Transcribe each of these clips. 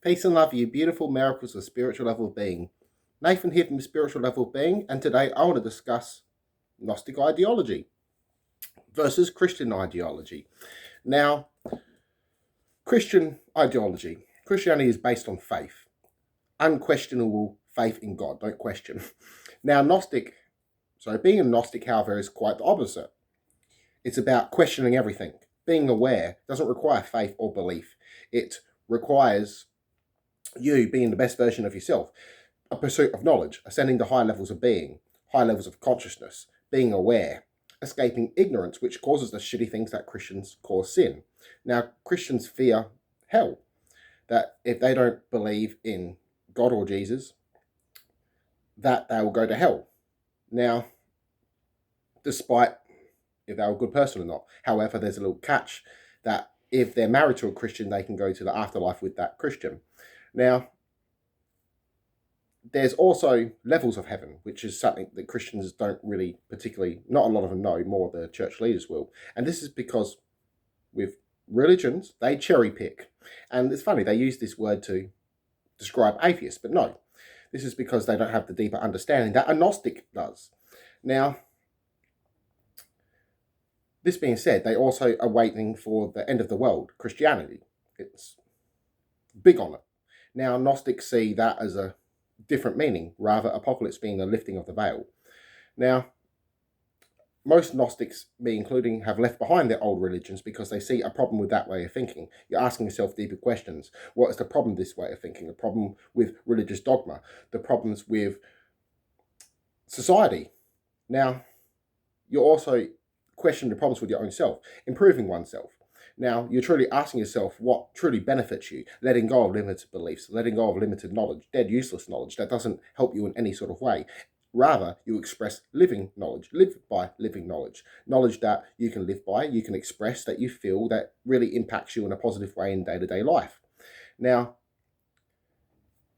Peace and love, you beautiful miracles of spiritual level of being. Nathan here from the spiritual level of being, and today I want to discuss Gnostic ideology versus Christian ideology. Now, Christian ideology. Christianity is based on faith. Unquestionable faith in God, don't question. Now, being a Gnostic, however, is quite the opposite. It's about questioning everything. Being aware doesn't require faith or belief. It requires you being the best version of yourself, a pursuit of knowledge, ascending to high levels of being, high levels of consciousness, being aware, escaping ignorance, which causes the shitty things that Christians call sin. Now, Christians fear hell, that if they don't believe in God or Jesus, that they will go to hell. Now, despite if they're a good person or not. However, there's a little catch that if they're married to a Christian, they can go to the afterlife with that Christian. Now, there's also levels of heaven, which is something that Christians don't really particularly, not a lot of them know, more the church leaders will. And this is because with religions, they cherry pick. And it's funny, they use this word to describe atheists, but no. This is because they don't have the deeper understanding that a Gnostic does. Now, this being said, they also are waiting for the end of the world, Christianity. It's big on it. Now, Gnostics see that as a different meaning, rather apocalypse being the lifting of the veil. Now, most Gnostics, me including, have left behind their old religions because they see a problem with that way of thinking. You're asking yourself deeper questions. What is the problem with this way of thinking? The problem with religious dogma? The problems with society? Now, you're also questioning the problems with your own self, improving oneself. Now, you're truly asking yourself what truly benefits you, letting go of limited beliefs, letting go of limited knowledge, dead, useless knowledge that doesn't help you in any sort of way. Rather, you express living knowledge, live by living knowledge, knowledge that you can live by, you can express, that you feel that really impacts you in a positive way in day-to-day life. Now,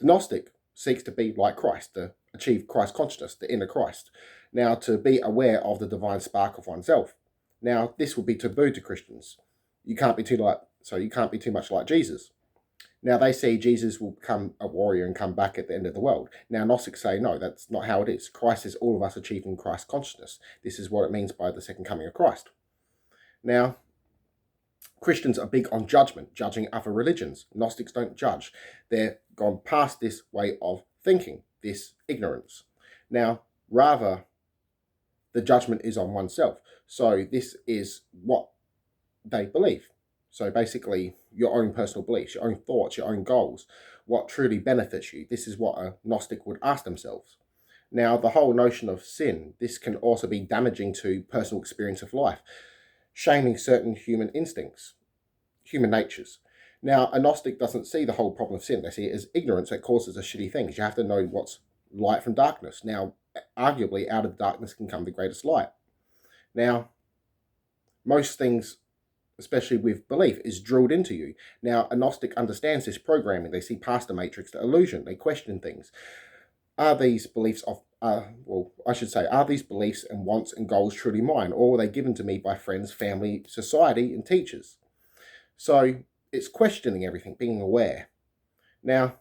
the Gnostic seeks to be like Christ, to achieve Christ consciousness, the inner Christ. Now, to be aware of the divine spark of oneself. Now, this will be taboo to Christians. You can't be too much like Jesus. Now, they see Jesus will become a warrior and come back at the end of the world. Now, Gnostics say, no, that's not how it is. Christ is all of us achieving Christ consciousness. This is what it means by the second coming of Christ. Now, Christians are big on judgment, judging other religions. Gnostics don't judge. They're gone past this way of thinking, this ignorance. Now, rather, the judgment is on oneself. So this is what they believe. So basically, your own personal beliefs, your own thoughts, your own goals, what truly benefits you. This is what a Gnostic would ask themselves. Now, the whole notion of sin, this can also be damaging to personal experience of life, shaming certain human instincts, human natures. Now, a Gnostic doesn't see the whole problem of sin. They see it as ignorance that causes the shitty things. You have to know what's light from darkness. Now, arguably, out of darkness can come the greatest light. Now, most things, especially with belief, is drilled into you. Now, a Gnostic understands this programming. They see past the matrix, the illusion. They question things. Are these beliefs are these beliefs and wants and goals truly mine, or are they given to me by friends, family, society, and teachers? So it's questioning everything, being aware. Now,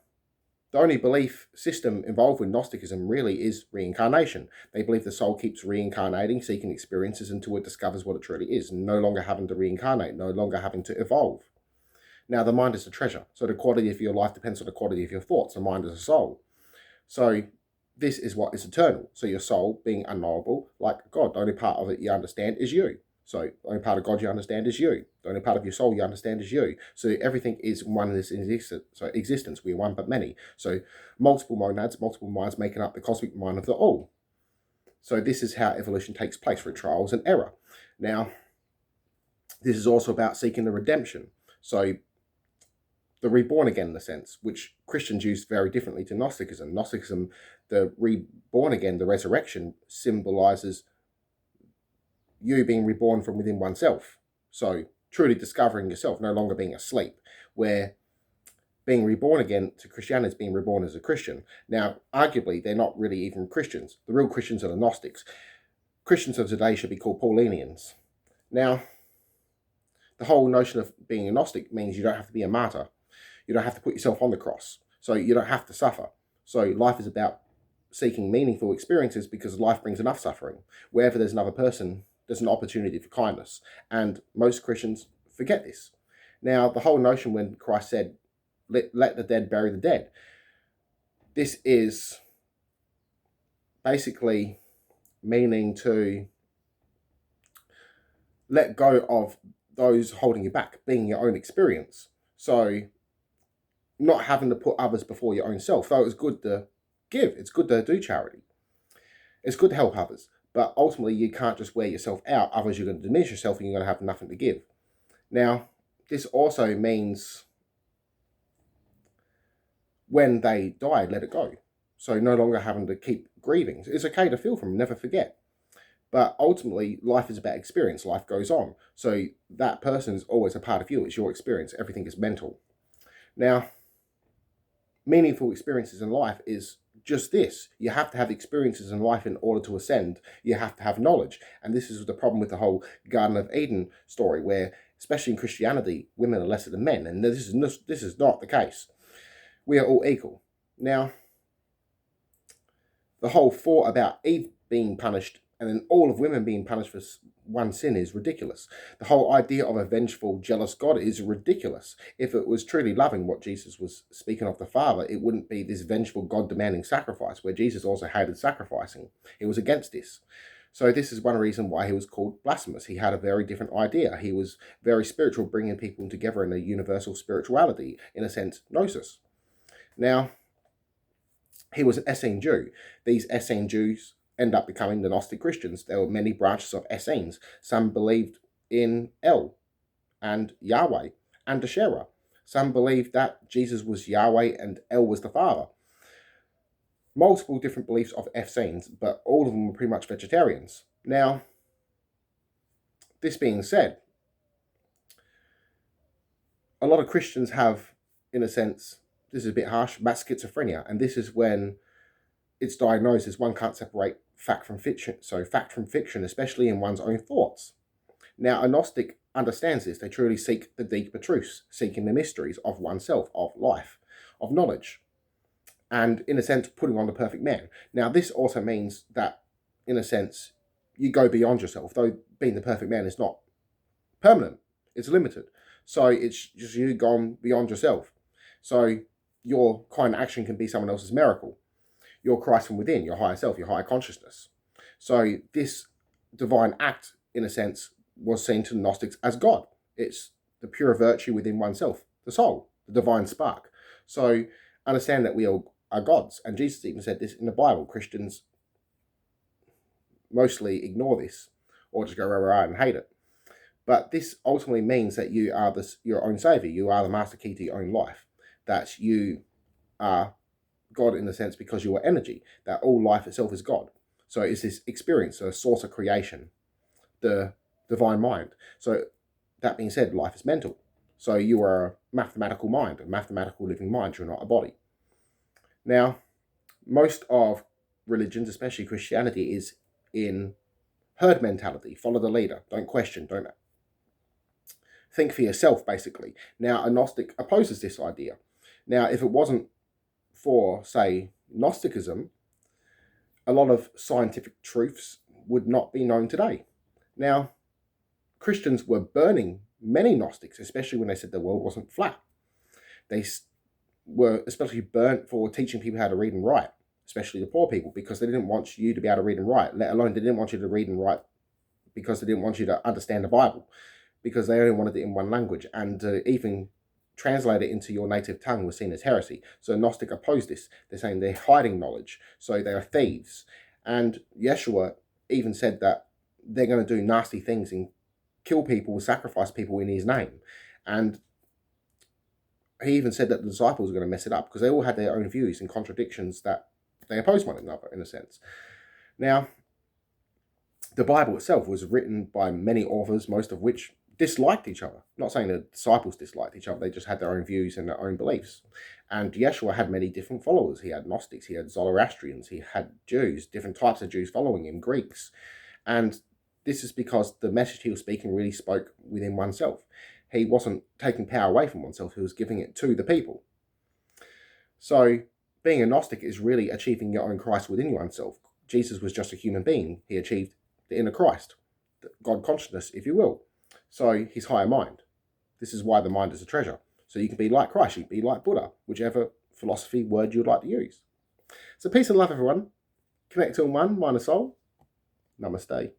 the only belief system involved with Gnosticism really is reincarnation. They believe the soul keeps reincarnating, seeking experiences until it discovers what it truly is, no longer having to reincarnate, no longer having to evolve. Now, the mind is the treasure. So the quality of your life depends on the quality of your thoughts. The mind is a soul. So this is what is eternal. So your soul being unknowable, like God, the only part of it you understand is you. So the only part of God you understand is you. The only part of your soul you understand is you. So everything is oneness in existence. So existence, we are one but many. So multiple monads, multiple minds making up the cosmic mind of the all. So this is how evolution takes place through trials and error. Now, this is also about seeking the redemption. So the reborn again in a sense, which Christians use very differently to Gnosticism. Gnosticism, the reborn again, the resurrection, symbolizes you being reborn from within oneself. So truly discovering yourself, no longer being asleep, where being reborn again to Christianity is being reborn as a Christian. Now, arguably, they're not really even Christians. The real Christians are the Gnostics. Christians of today should be called Paulinians. Now, the whole notion of being a Gnostic means you don't have to be a martyr. You don't have to put yourself on the cross. So you don't have to suffer. So life is about seeking meaningful experiences because life brings enough suffering. Wherever there's another person, there's an opportunity for kindness. And most Christians forget this. Now, the whole notion when Christ said, let the dead bury the dead, this is basically meaning to let go of those holding you back, being your own experience. So not having to put others before your own self. Though it's good to give, it's good to do charity, it's good to help others, but ultimately you can't just wear yourself out, otherwise you're going to diminish yourself and you're going to have nothing to give. Now, this also means when they die, let it go. So no longer having to keep grieving. It's okay to feel from them, never forget. But ultimately, life is about experience. Life goes on. So that person is always a part of you. It's your experience. Everything is mental. Now, meaningful experiences in life is just this. You have to have experiences in life in order to ascend. You have to have knowledge. And this is the problem with the whole Garden of Eden story, where, especially in Christianity, women are lesser than men. And this is not the case. We are all equal. Now, the whole thought about Eve being punished and then all of women being punished for one sin is ridiculous. The whole idea of a vengeful, jealous God is ridiculous. If it was truly loving what Jesus was speaking of the Father, it wouldn't be this vengeful God demanding sacrifice, where Jesus also hated sacrificing. He was against this. So this is one reason why he was called blasphemous. He had a very different idea. He was very spiritual, bringing people together in a universal spirituality, in a sense, Gnosis. Now, he was an Essene Jew. These Essene Jews end up becoming the Gnostic Christians. There were many branches of Essenes. Some believed in El and Yahweh and Asherah. Some believed that Jesus was Yahweh and El was the Father. Multiple different beliefs of Essenes, but all of them were pretty much vegetarians. Now, this being said, a lot of Christians have, in a sense, this is a bit harsh, mass schizophrenia, and this is when it's diagnosed as one can't separate fact from fiction. So fact from fiction, especially in one's own thoughts. Now, a Gnostic understands this. They truly seek the deeper truths, seeking the mysteries of oneself, of life, of knowledge, and in a sense, putting on the perfect man. Now, this also means that, in a sense, you go beyond yourself, though being the perfect man is not permanent. It's limited. So it's just you gone beyond yourself. So your kind action can be someone else's miracle. Your Christ from within, your higher self, your higher consciousness. So this divine act, in a sense, was seen to Gnostics as God. It's the pure virtue within oneself, the soul, the divine spark. So understand that we are gods. And Jesus even said this in the Bible. Christians mostly ignore this or just go rah, rah, and hate it. But this ultimately means that you are your own savior. You are the master key to your own life. That you are God in the sense because you are energy, that all life itself is God. So it's this experience, a source of creation, the divine mind. So that being said, life is mental. So you are a mathematical mind, a mathematical living mind. You're not a body. Now, most of religions, especially Christianity, is in herd mentality. Follow the leader. Don't question. Don't think for yourself, basically. Now, a Gnostic opposes this idea. Now, if it wasn't for, say, Gnosticism, a lot of scientific truths would not be known today. Now, Christians were burning many Gnostics, especially when they said the world wasn't flat. They were especially burnt for teaching people how to read and write, especially the poor people, because they didn't want you to be able to read and write, let alone they didn't want you to read and write because they didn't want you to understand the Bible, because they only wanted it in one language, and even translate it into your native tongue was seen as heresy. So Gnostic opposed this. They're saying they're hiding knowledge, so they are thieves. And Yeshua even said that they're going to do nasty things and kill people, sacrifice people in his name. And he even said that the disciples were going to mess it up because they all had their own views and contradictions that they opposed one another, in a sense. Now, the Bible itself was written by many authors, most of which disliked each other. I'm not saying the disciples disliked each other, they just had their own views and their own beliefs. And Yeshua had many different followers. He had Gnostics, he had Zoroastrians, he had Jews, different types of Jews following him, Greeks. And this is because the message he was speaking really spoke within oneself. He wasn't taking power away from oneself, he was giving it to the people. So being a Gnostic is really achieving your own Christ within oneself. Jesus was just a human being. He achieved the inner Christ, the God consciousness, if you will. So his higher mind. This is why the mind is a treasure. So you can be like Christ, you can be like Buddha, whichever philosophy, word you'd like to use. So peace and love, everyone. Connect to one, mind and soul. Namaste.